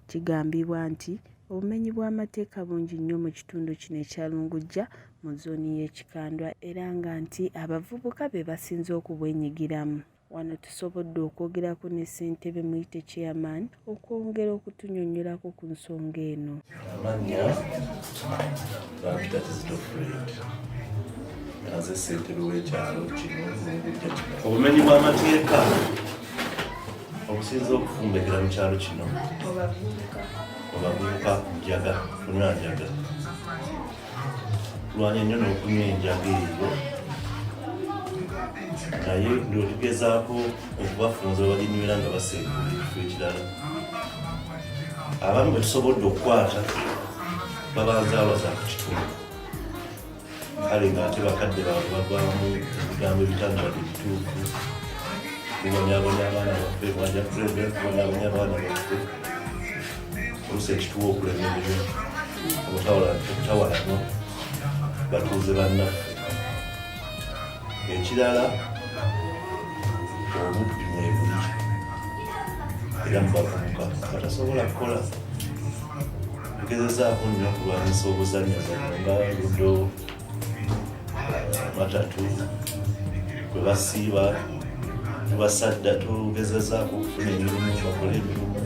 Kigambibwa nti obumenyi bw'amateeka bungi nnyo mu kitundu kino ekyalungujja mu zooni y'ekikandwa era nga nti abavubuka be basinze okubwenyigiramu. Wano tusobodde okwogerako ne ssentebe Muyite Chairman okwongera okutunnyonnyolako ku nsonga eno. Amannya Bampita Kizito Fred. Nze ssentebe w'ekyalo kino Lungujja. Obumenyi bw'amateeka obusinze okufumbekera mu kyalo kino obavubuka njaga kunywa njaga tulwanya nnyo n'okunywa enjaga eyo naye ndiotugezaako okubafunza baginywera nga baseekula ekifo ekirala. Abamu be tusobodde okukwata babanzaalwaza ku kitundu kale ng'ate bakadde baabwe bagwamu ebigambo ebitandabadde bituufu kubonyabonya abaana baffe bwajja pulezidenti kubonyabonya abaana baffe oluusi ekituwa okulema emirimu obutawalano batuuze bannaffe. Ekirala obubbi mwebuli era mu bavubuka batasobola kukola. Tugezezaako nnyo okulwanyisa obuzannyazannya nga ludo matatu kwe basiiba tubasadda tugezezaako okufuna emirimu bakole emirimu.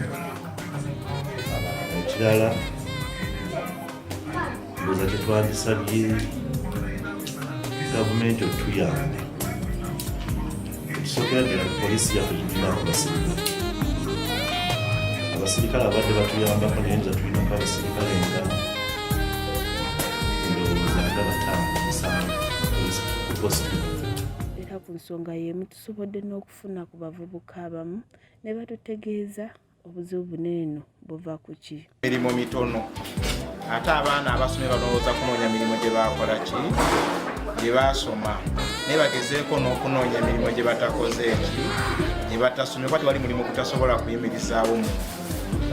Ekirala ndowooza kyetwandisabye gavumenti otuyambe ekisookera ddala ku poliisi yaffe gitulinaako abasirikale abadde batuyambako naye nza tulinako abasirikale nga ndowooza nga 5-7 ku positi. Era ku nsonga y'emu tusobodde n'okufuna ku bavubuka abamu ne batutegeeza obuzibu buneeno buva ku ki. Emirimu mitono ate abaana abasomye balowooza kunoonya mirimu gye bakola ki gye basoma naye bagezeeko n'okunoonya emirimu gye batakoze ki gye batasomye kuba tewali mulimu gutasobola kuyimirizaawo muntu.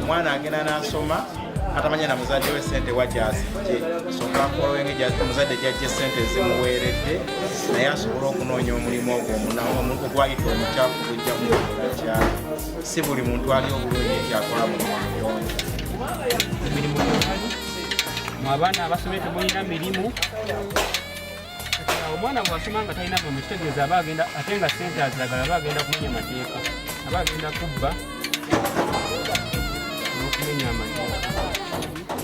Omwana agenda n'asoma atamanya na muzadde we ssente wajazijje soka akolowenge muzadde gyajja ssente zimuweeredde naye asobola okunoonya omulimu ogwo ogwayita omukyafu gujjamu kyalo. Si buli muntu ali obulungi nti akola mulimu muyonjo. Emirimu mu abaana abasomye temulina mirimu. Omwana bw'asoma nga talina mu kitegeeza aba agenda ate nga ssente aziragala aba agenda kumenya mateeka aba agenda kubba n'okumenya amateeka.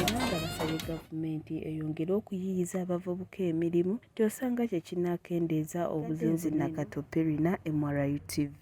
Era nga basabye gavumenti eyongere okuyiyiza abavubuka emirimu tyosanga kye kinaakendeeza obuzinzi Nakato Perina, MRU TV.